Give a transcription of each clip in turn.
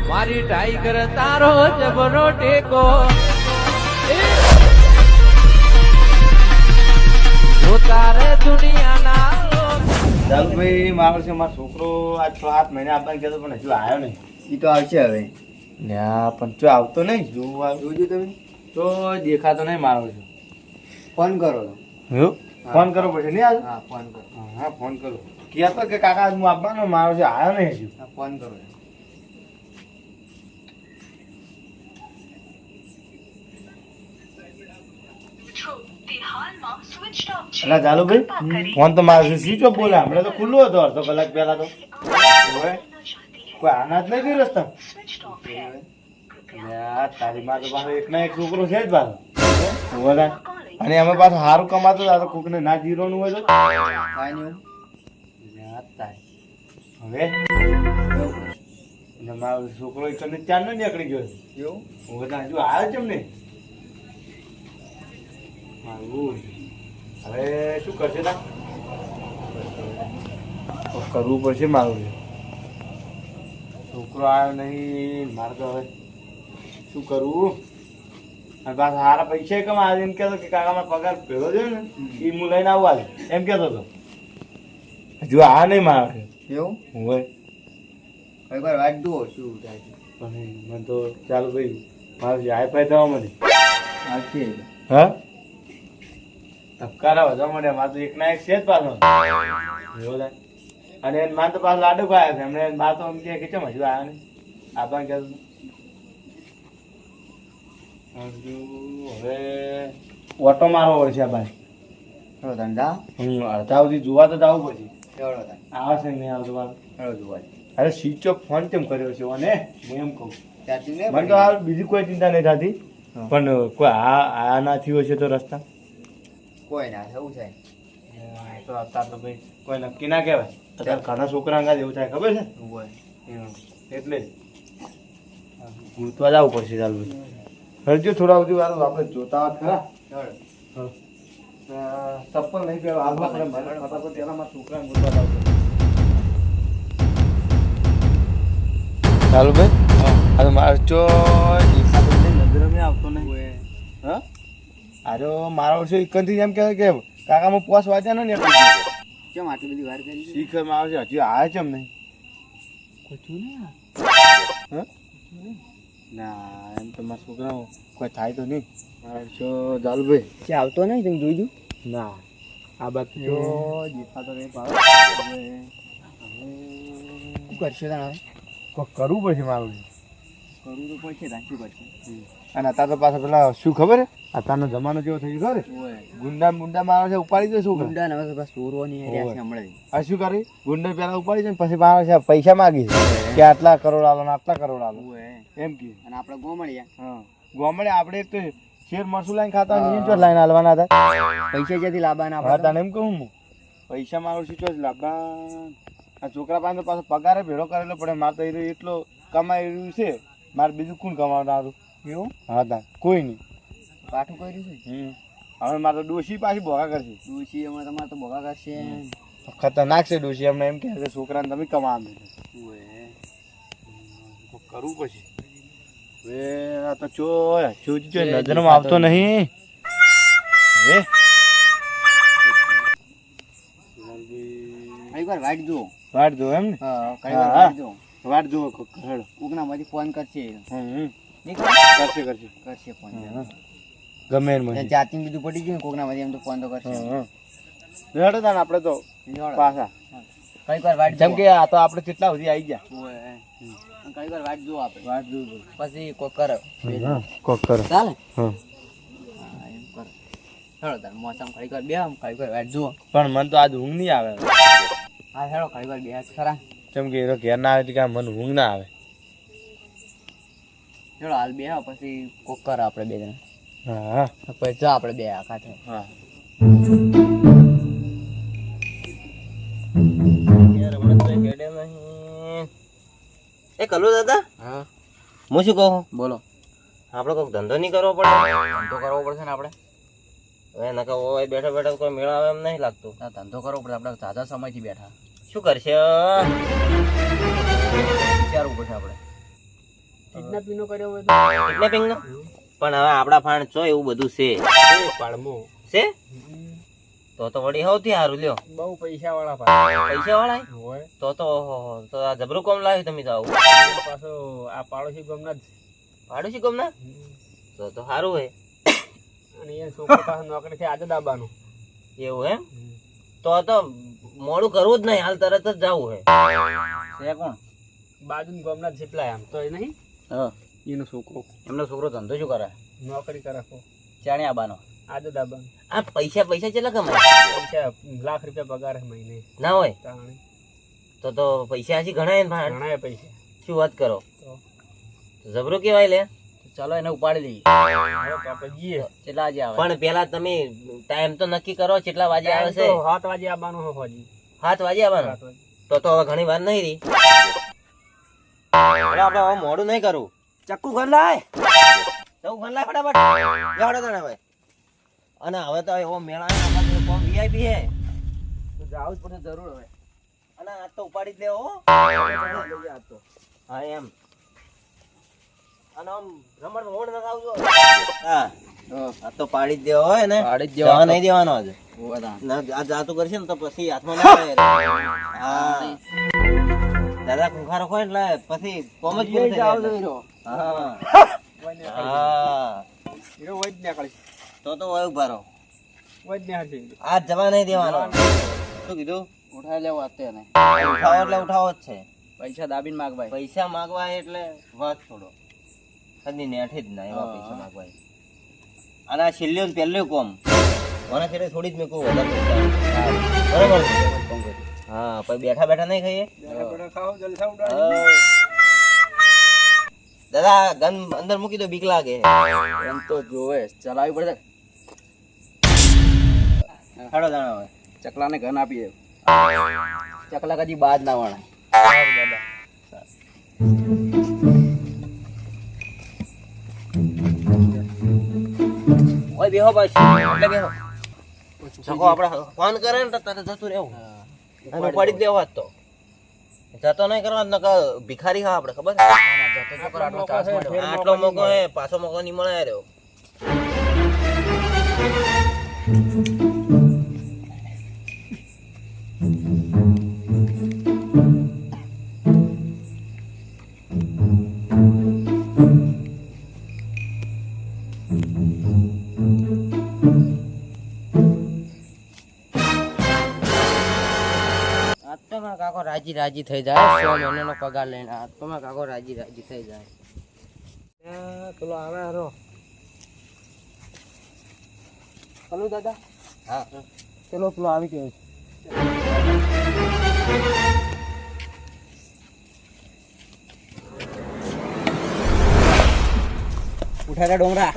મારી ટાઈગર તારો જબરો ટેકો જો તારે દુનિયાના ચાલ ભાઈ મારો છે મારો છોકરો આજ 6-7 મહિના આપણને કહેતો પણ હજુ આવ્યો નહીં. ઈ તો આવશે હવે. લ્યા પણ જો આવતો નહીં જોજો તમે તો દેખાતો નહીં મારો છે. ફોન કરો તો. ફોન કરવો પડશે નહીં આજ? હા ફોન કરો. હા ફોન કરો. કહેતો કે કાકા આજ હું આપવાનો મારો છે આવ્યો નહીં હજુ. હા ફોન કરો. એટલે ચાલુ ભાઈ ફોન તો મારો છે સ્વિચ ઓફ બોલે હમણાં તો ખુલ્લો હતો અડધો કલાક પહેલા તો ઓય, કોઈ આના જ નહીં ગઈ રસ્તા. લ્યા, તારી માં તો પાછો એક ના એક છોકરો છે જ પાછો ઓલા. અને અમે પાછું સારું કમાતો હતો કોક ને ના જીરોનું હોય તો કાંઈ નહીં. લ્યા, તારી. હવે અને મારો છોકરો એક ને ચાર નો નીકળી ગયો છે. એવું? હું બધા હજુ આવ્યો છે એમને મારું. હવે શું કરશે તા કરવું પડશે મારું. છોકરો આવ્યો નહીં મારે તો હવે શું કરવું. અને પાછા સારા પૈસા કમા એમ કહેતો કે કાકા મારો પગાર ભેગો છે ને એ હું લઈને આવું આજે એમ કહેતો હતો. હજુ આ નહીં મારે એવું? હોય કઈ વાર વાટ જુઓ શું થાય છે. પણ મને તો ચાલુ ભાઈ મારું જે હાઈ ફાઈ થવા માંડી. આવશે. હા ધબકારા વધવા માંડ્યા. મારે તો એક ના એક છે જ પાછો એવું થાય. અને એને મારે તો પાછો લાડુ ખાયા છે એમને બા તો એમ કે કેમ હજુ આવ્યા નહીં આપણને કહેતું હજુ હવે ઓટો મારવો પડશે આ ભાઈ. ચલો ધંધા અડધા સુધી જોવા તો જવું પડશે. ચલો ધંધા આવે છે નહીં આવતું મારું. ચલો જોવા. અરે સ્વિચ ઓફ ફોન કેમ કર્યો છે અને હું એમ કહું ત્યાંથી ને મને તો આ બીજી કોઈ ચિંતા નહીં થતી પણ કોઈ આ ના થયું હશે તો રસ્તા કોઈ ના એવું થાય. તો અત્યારે તો ભાઈ કોઈ નક્કી ના કહેવાય. અત્યારે ઘણા છોકરા અંગાત એવું થાય ખબર છે હોય. એટલે ગૂંથવા જવું પડશે. ચાલ ભાઈ હરજો થોડા સુધી વાર આપણે જોતા વાત ખરા. ચલો. ચપ્પલ નહીં પહેરવા હાલવા પડે મારે ફટાફટ પહેલા મારા છોકરાને ગૂંથવા જવું પડે. ચાલો ભાઈ હા મારો ચો નજર આવતો નહીં. હા આરો મારો વર્ષો એકંથી એમ કહેવાય કે કાકામાં પોસ વાંચ્યા ને કેમ આટલી બધી વાર કરી? શીખરમાં આવે છે હજી આવે છે એમ નહીં કશું ને હા ના એમ તો મારા છોકરાઓ કોઈ થાય તો નહીં. મારો છો જાલુભાઈ કે આવતો નહીં તમે જોઈજો. ના આ બાદ તો દેખાતો નહીં પાડો. શું કરશો તને હવે? કોઈ કરવું પડશે મારું. કરવું તો પડશે રાખવું પડશે. અને અત્યારે તો પાછા પેલા શું ખબર હે અત્યારનો જમાનો જેવો થઈ ગયો ખબર હે? ગુંડા મુંડા મારો છે ઉપાડી દે શું કરે? ગુંડા ને હવે બસ ચોરવાની રહ્યા છે હમણાં. આ શું કરી ગુંડા પેલા ઉપાડી છે ને પછી મારો છે પૈસા માગી છે કે આટલા કરોડ આલો ને આટલા કરોડ આલો એમ કે. અને આપણે ગોમળ્યા હા ગોમડે આપણે એક તો શેર મરસું લાઈન ખાતા હોય ને લાઈન હાલવાના હતા. પૈસા જ્યાંથી લાવવાના હા તને એમ કહું હું પૈસા મારું શું ચોજ લાભા. આ છોકરા પાસે પાછો પગારે ભેળો કરેલો પડે. મારે તો એટલો કમાઈ રહ્યું છે મારે બીજું કોણ કમાવનારું. એવું? હા તા કોઈ નહીં. પાઠું કર્યું છે. હવે મારે તો ડોશી પાછી ભોગા કરશે. ડોશી એમાં તમારે તો ભોગા કરશે. ખતરનાક છે ડોશી. અમને એમ કહે છે છોકરાને તમે કમાવા કરવું પડશે. હવે આ તો ચો નજરમાં આવતો નહીં. હવે એક વાર વાટ જુઓ. વાટ જો એમ ને હા કઈ વાર વાટ જુઓ. વાટ જુઓ હેડો. કોકનામાંથી ફોન કરશે. કરશે કરશે કરશે ફોન. ગમે એમ મને. ચાર્જિંગ બીજું પડી ગયું કોકનામાંથી એમ તો ફોન તો કરશે. હેડો તાને આપણે તો પાછા કઈ વાર વાટ જેમ કે આ તો આપણે કેટલા સુધી આવી ગયા. કઈ વાર વાટ જુઓ આપણે. વાટ જોવું પછી કોક કરો. કોક કરો. ચાલે. હા એમ કરો. હેડો તાર મોસમ કઈ વાર બે આમ કઈ વાર વાટ જુઓ. પણ મને તો આજ ઊંઘ નહીં આવે. હા હેડો કઈ વાર બે ખરા. કેમ કે એ ઘેર ના આવે તો કે મને ઊંઘ ના આવે. હેડો હાલ બે પછી કોક કરો આપણે બે જણા. હા પછી જો આપણે બે આખા થાય. હા એ કલુ દાદા હા હું શું કહું બોલો. આપણે કોઈક ધંધો નહીં કરવો પડે? ધંધો કરવો પડશે ને આપણે. હવે નકા ઓય બેઠા બેઠા કોઈ મેળા આવે એમ નહીં લાગતું. આ ધંધો કરવો પડે. આપણે તાજા સમયથી બેઠા શું કરશે? વિચારવું પડશે આપણે. કિડનેપિંગ નો કર્યો હોય તો કિડનેપિંગ નો પણ હવે આપડા ફાણ છો એવું બધું છે એ પાડમો છે તો વળી સૌથી સારું લ્યો બહુ પૈસા વાળા પાછા પૈસા વાળા હોય તો આ જબરું કોમ લાવ્યું તમે તો આવું પાછો આ પાડોશી ગામના જ પાડોશી કોમ ના તો સારું હોય અને એ છોકરો પાસે નોકરી છે આજે દાબાનો એવું એમ તો મોડું કરવું જ નહીં હાલ તરત જ જવું હે કોણ બાજુ ગામના જ જેટલા એમ તો એ નહીં એનો છોકરો એમનો છોકરો ધંધો શું કરે નોકરી કરે કો ચાણે આબાનો આજે દાબાનો આ પૈસા કેટલા કમાય પૈસા લાખ રૂપિયા પગાર છે મહિને ના હોય તાણે તો પૈસા હજી ઘણા ને ભાઈ ઘણા પૈસા શું વાત કરો તો જબરું કેવાય લે ચાલો એને ઉપાડી લઈએ તો આપણે જઈએ કેટલા વાગે આવે પણ પેલા તમે ટાઈમ તો નક્કી કરો કેટલા વાગે આવે છે 7 વાગે આવવાનું હોય હોજી 7 વાગે આવવાનું 7 વાગે તો હવે ઘણી વાર નહીં રહી આપણે હવે મોડું નહીં કરવું ચક્કુ ઘર લાય ફટાફટ લેવડો તને હવે અને હવે તો એવો મેળા કોમ વીઆઈપી હે તો જાવું જ પડે જરૂર હવે અને આ તો ઉપાડી જ લેવો હા એમ અને આમ રમણ મોડ ન આવજો હા આ તો પાડી જ દેવો હોય ને પાડી જ જવા નહીં દેવાનો આજે આ જાતું કરશે ને તો પછી હાથમાં ના આવે હા દાદા ખુખારો હોય એટલે પછી કોમ જ પૂરું થઈ જાય હા હા હીરો વૈદ નીકળી તો હોય ઉભા રહો વૈદ નીકળી આજ જવા નહીં દેવાનો શું કીધું ઉઠાઈ લેવો અત્યારે ઉઠાવો એટલે ઉઠાવો જ છે પૈસા દાબીને માગવાય પૈસા માંગવા એટલે વાત છોડો કદી નેઠી જ ના એવા પૈસા માંગવાય અને આ છેલ્લું પહેલું કોમ મને છેલ્લે થોડી જ મેં કહું વધારે બરોબર હા પછી બેઠા બેઠા નહીં ખાઈએ ખાઓ જલસા ઉડાડી દાદા ગન અંદર મૂકી દો બીક લાગે એમ તો જોવે ચલાવી પડે હાડો દાણા હવે ચકલાને ઘન આપી દે ચકલા કદી બાદ ના વણાય ઓય બેહો પાછી એટલે બેહો છકો આપણે ફોન કરે ને તો તરત જતું રહેવું અને પડી જ દેવા તો જતો નહીં કરવા નકર ભિખારી હા આપણે ખબર આટલો મોકો હે પાછો મોકો નહીં મળે રહ્યો કાકો રાજી થઈ જાય 100 મહિનાનો પગાર લઈને આ તો માં કાકો રાજી થઈ જાય પેલો આવે હરો હલો દાદા હા ચલો પેલો આવી ગયો ઉઠાડા ડોંગરા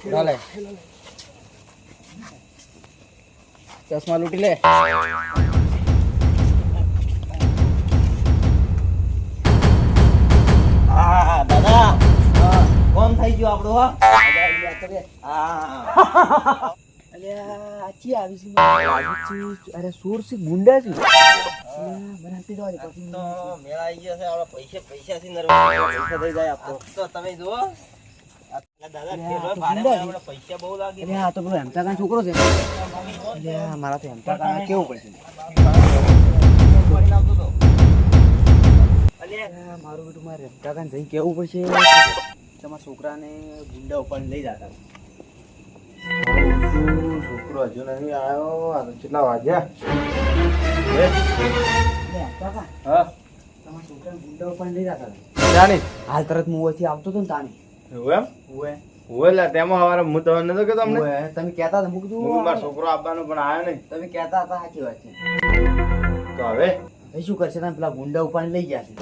ચાલે ચશ્મા લૂટી લે હા દાદા કોમ થઈ ગયું આપણું હા અરે સુર થી ગુંડા છે તો મેળા આવી ગયો છે આપણે પૈસાથી પૈસા થઈ જાય આપણો તો તમે જુઓ દાદા આપણે પૈસા બહુ લાગે આ તો પેલો હેમતા કાન છોકરો છે મારા તો હેમતા કાન કેવું પડશે મારું બેટું મારે હેમતા કાન જઈ કેવું પડશે તમારા છોકરાને ગુંડા ઉપાડી લઈ જતા છોકરો હજુ નહીં આવ્યો આ તો કેટલા વાગ્યા હા તમારા છોકરાને ગુંડા ઉપાડી લઈ જતા જાણી હાલ તરત હું અહીંથી આવતો હતો ને તાણી એવું એમ હોય લા તેમાં હવારે હું તમને નતો કે તમને તમે કહેતા હતા મૂકી હું દઉં મારો છોકરો આપવાનો પણ આવ્યો નહીં તમે કહેતા હતા સાચી વાત છે તો હવે હવે શું કરશે તમે પેલા ગુંડા ઉપાડી લઈ ગયા છે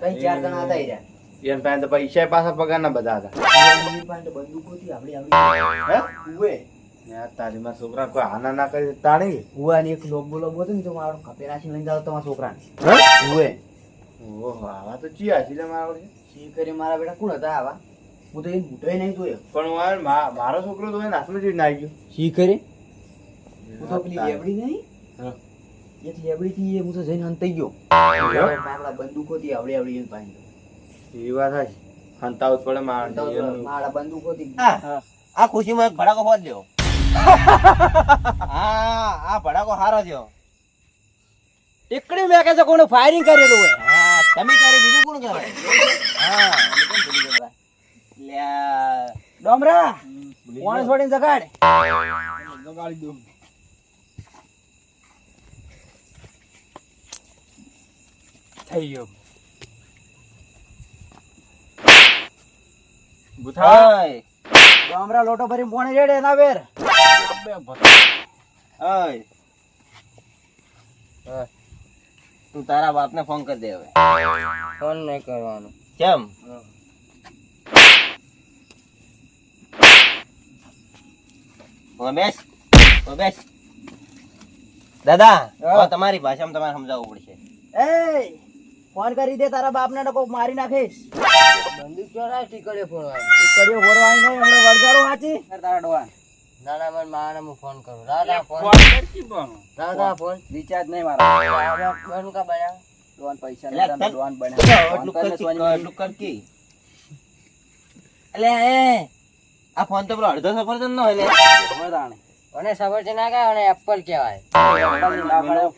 કઈ 4 જણા હતા રહ્યા એમ પાસે તો પૈસા પાછા પગાર ના બધા હતા બંદૂકો હતી આપડી હે ઉવે યાર તારી મારા છોકરા કોઈ આના ના કરી તાણી ઉવે અને એક લોબો લોબો હતો ને તો મારો ખપે નાખી લઈને જાવ તમારા છોકરાને હે ઉવે ઓહો આવા તો ચિયા છે મારા વડે સી કરી મારા બેટા કોણ હતા આવા હું તો એ મોટોય નહીં જોયો પણ હું મારો છોકરો તો એને હાથમાં ચીડ નાખી ગયો સી કરી હું તો પેલી એવડી નહીં હા એક લેબડીથી હું તો જઈને હંતાઈ ગયો આપણા બંદૂકોથી આવડી પાણી એ વાત છે હંતાવત પડે મારા બંદૂકોથી આ ખુશીમાં એક ભડાકો હોત લ્યો. આ ભડાકો હારો થયો. ટીકડી મેકે છે કોને ફાયરિંગ કરેલું હોય હા, તમે કરે બીજું કોણ કરે? હા, લ્યા. ડોમરા કોણ છોડીને જગાડ જગાડી દઉં થઈ ગયો ઓય, ડોમરા લોટો ભરી પોણી રેડે ના વેર ઓય. તું તારા બાપને ફોન કરી દે હવે. ફોન નહીં કરવાનો કેમ? બેસ બેસ. દાદા, હવે તમારી ભાષામાં તમારે સમજાવવું પડશે. એ ફોન કરી દે તારા બાપને ને કોક મારી નાખીશ બંદૂક ચોરાય ટીકડીઓ ફોડવાની ટીકડીઓ ફોડવાની નહીં હમણે વળગાડો વાંચી તારા ડોવાન ના ના મને માને હું ફોન કરું રાધા ફોન રિચાર્જ નહીં મારા બંધ કા બન્યા ડોન પૈસા નહીં તમે ડોન બન્યા એટલું કરકી. અલે એ આ ફોન તો પેલો અડધો સફરજન નો હોય લે. અને સફરજન ના કહેવાય અને એપલ કહેવાય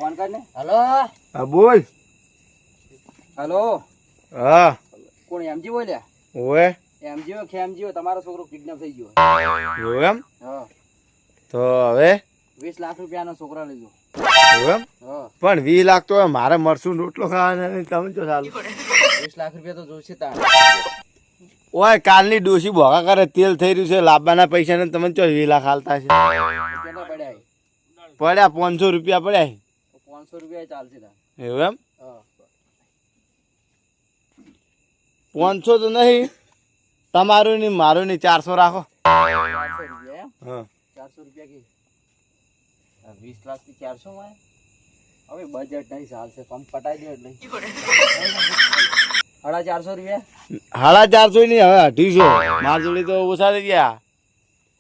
ફોન કર ને હેલો હા બોલ હેલો હા કોણ એમજી બોલ્યા ઓએ એમજીઓ ખેમજીઓ તમારો છોકરો કિડનેપ થઈ ગયો એવું એમ હા તો હવે 20 લાખ રૂપિયાનો છોકરો લીધો એવું એમ હા પણ 20 લાખ તો મારે મરશું રોટલો ખાવાના નહીં, તમે તો ચાલુ 20 લાખ રૂપિયા તો જોશે તાણ ઓય કાલની ડોશી ભોગા કરે તેલ થઈ રહ્યું છે લાવવાના પૈસા ને તમે ચો 20 લાખ હાલતા છે કેટલા પડ્યા પડ્યા 500 રૂપિયા પડ્યા 500 રૂપિયા ચાલશે તાણ એવું એમ હા 500 તો નહીં તમારું ની મારું ની 400 રાખો 400 રૂપિયા એમ હા 400 રૂપિયા કે 20 લાખ થી 400 માં હવે બજેટ નહીં ચાલશે કમ પટાઈ દે એટલે 450 રૂપિયા 450 ની હવે 250 માર જોડે તો ઓછા થઈ ગયા.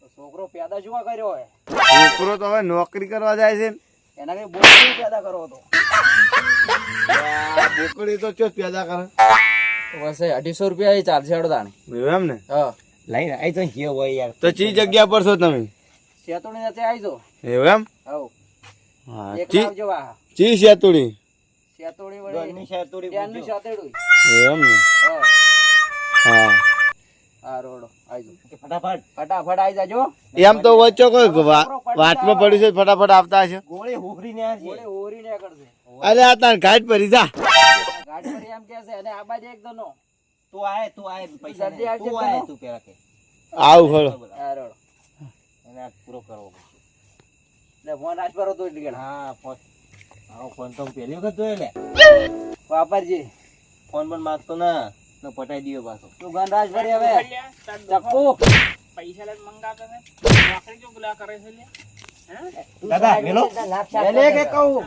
તો છોકરો પેદા શું કર્યો હોય છોકરો તો હવે નોકરી કરવા જાય છે ને. એના કઈ બોકડી પેદા કરો તો બોકડી તો ચો પેદા કરે બસ 250 રૂપિયા એ ચાલશે હડો તાણે એવું એમ ને હા લઈને આઈ તો જે હોય યાર. તો ચી જગ્યા પર છો તમે શેતોણી સાથે આવજો એવું એમ હવ હા એક ચી આવજો વાહ ચી શેતુડી શેતોણી ઘરની વળી શેતુડી ત્યાંનું પૂછજો. શેતેડું એવું એમ ને હા હા હા રોડો આવજો કે ફટાફટ ફટાફટ આવી જાજો એમ તો વચ્ચે કોઈ વાતમાં પડ્યું છે ફટાફટ આવતા હશે ગોળી હુખરીને આ છે. ગોળે ઓરી ને કરશે અરે આ તાર ઘાટ ભરી જા ગાડી પર એમ કે છે અને આ બાજુ એક દનો તું આય પૈસા જલ્દી નહીં. આવજે તું આય તમે. તું પેલા કે આવું ખરો હા રોડો એને આ પૂરો કરવો પડશે. એટલે ફોન આજ પર હતો એટલે કે હા ફોન આવો ફોન તો હું પહેલી વખત જોયો લે. વાપરજી ફોન પણ માગતો ના ને પટાઈ દીયો પાછો. તું ગણરાજ ભરી હવે ચક્કુ દાદા મેલો લે કે કહું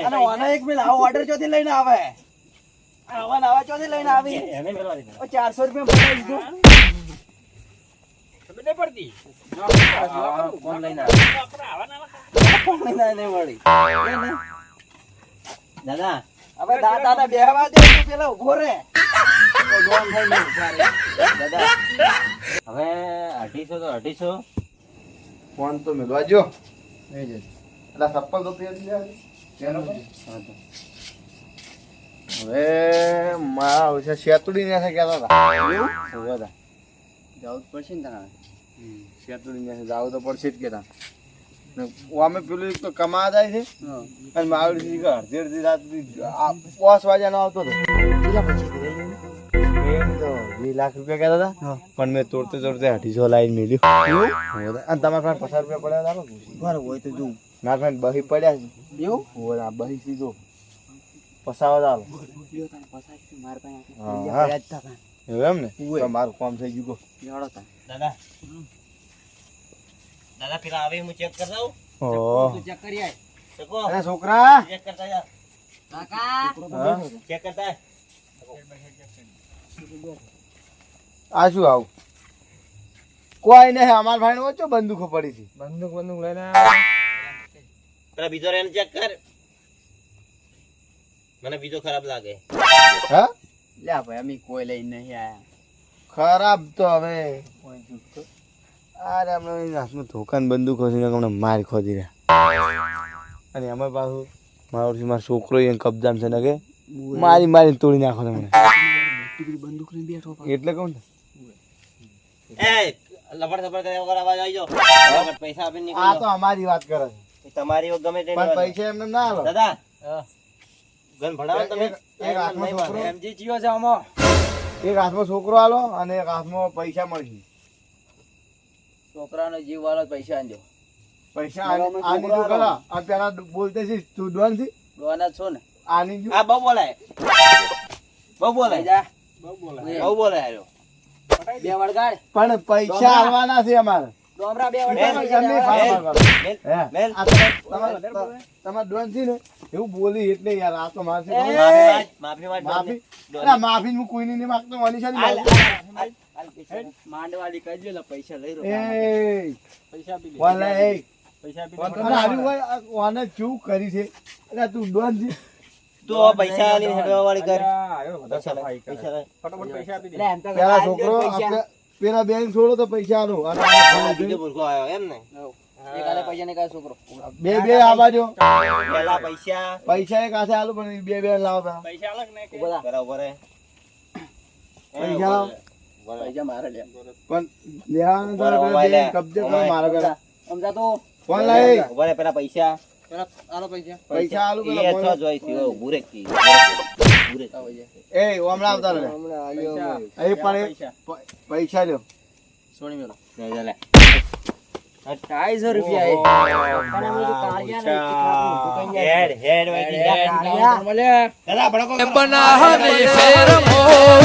અને ઓનો એક મિલ આવો ઓર્ડર ચોથી લઈને આવે આવા નવા ચોથી લઈને આવી એને મેલવા દે. 400 રૂપિયા પટાઈ દીધું ફોન લઈને આવે. નહીં મળી દાદા હવે દાદા બેહવા દે તું પેલા ઉભો રે ડોન થઈને ઉભા રે. દાદા હવે 250 તો 250. ફોન તો મેળવા જો એટલે સપ્પલ તો પહેરી લે હવે મારા ઓછા શેતુડી ને ગયા હતા જવું જ પડશે ને તારે શેતુડી ને જાવ તો પડશે જ કેતા અમે પેલું એક તો કમા જાય છે અને મારું અડધી અડધી રાત 5 વાગ્યાનો આવતો હતો એમ તો 2 લાખ રૂપિયા કહેતા હતા પણ મેં તોડતે તોડતે 250 લાઈન મેલ્યું અને તમારા પાસે 50 રૂપિયા પડ્યા હતા બરાબર હોય તો જોઉં મારા પાસે બહી પડ્યા છે એવું ઓર આ બહી સીધો પસાવા ચાલો માર પાસે હા. પડ્યા જ તા કાં. એવું એમ ને તો મારું કામ થઈ ગયું લેવડો તા. દાદા દાદા પેલા આવે હું ચેક કરી દઉં. ઓહ તું ચેક કરી આય શકો અરે છોકરા ચેક કરતા જા. કાકા ચેક કરતા આય. આ શું આવું કોઈ નહીં અમાર ભાઈ ઓછો બંદૂકો પડી છે બંદૂક લઈને પેલા બીજો રેન ચેક કર. મને બીજો ખરાબ લાગે. હા લ્યા ભાઈ અમે કોઈ લઈને નહીં આયા. ખરાબ તો હવે અરે હમણાં હાથમાં ધોકાન બંદૂક હશે ને હમણાં માર ખોદી રહ્યા અને એમાં પાછું મારો છોકરો એ કબજામ છે ને કે મારી મારીને તોડી નાખો તમને બંદૂક લઈને બેઠો એટલે કહું ને એ લફડ થપડ કર્યા વગર અવાજ આવી જાઓ. બરાબર, પૈસા આપીને આ નીકળી તો અમારી વાત કરે છે જાઓ. તમારી ગમે તે પણ પૈસા એમને ના આલો દાદા ગન ભણાવો ને તમે. એક હાથમાં છોકરો એમજી જીઓ છે આમાં. એક હાથમાં છોકરો આલો અને એક હાથમાં પૈસા મળશે છોકરાનો જીવ વાળો પૈસા આંજો. પૈસા આની જો કરા આ પેલા બોલતે છે તું ડોન છે ડોના છો ને. આની જો આ બહુ બોલાય. બહુ બોલાય. જા. બહુ બોલાય આર્યો. બે વળગાડ. પણ પૈસા આલવાના છે અમારે ડોમરા બે તમે વળગાડ. ગમે ફાળવા કરો. મેલ, હે? મેલ. આ તમારે ડોન છે ને એવું બોલી એટલે યાર આ તો મારે છે. માફી માંગ. માફી અલા માફી હું કોઈની નહીં માંગતો મનીષાની હાલ, માંગુ. હાલ, હાલ, પૈસા. માંડવાળી કહેજો લે પૈસા લઈ રહ્યો. એ પૈસા બી વાલા એ પૈસા બી અને હારું હોય આ કોને શું કરી છે અલા તું ડોન છે તું આ પૈસા આલીને હેડવા વાળી કર. પૈસા લે. પૈસા આપી દે. એમ તો પેલા હાલ દે છોકરો પૈસા. આપણે પેલા બેંક છોડો તો પૈસા આલો અને આ બીજો મૂર્ખો આવ્યો એમ ને. એક હાલે પૈસા ને કાંઈ છોકરો. બે આ બાજુ પેલા પૈસા પૈસા એક હાથે આલો પણ બે લાવો પેલા પૈસા અલગ ને કે બધા. પેલા ઉભો રહે. પૈસા લાવો. પૈસા મારે લે. પણ લેવાનું તારે પેલા મોબાઈલ બેંક કબજે કરો મારા પેલા સમજા તો ફોન લાય ઉભો રહે, પેલા પૈસા. પેલા આલો પૈસા. પૈસા આલો એ પેલા અથવા ફોન જોઈ છે, ઊભું રહે કી. ઊભું રહે. આવો છે. એ હમણાં આવતા રહે એ પણ પૈસા લ્યો સોની મેલો. લે, લે, લે. 250 રૂપિયા પણ અમે તો કાળિયા ને હેડ, હેડ વાગી. કાળિયા મળે. દાદા, ભડકો કરો. બનાહની ફેર મોર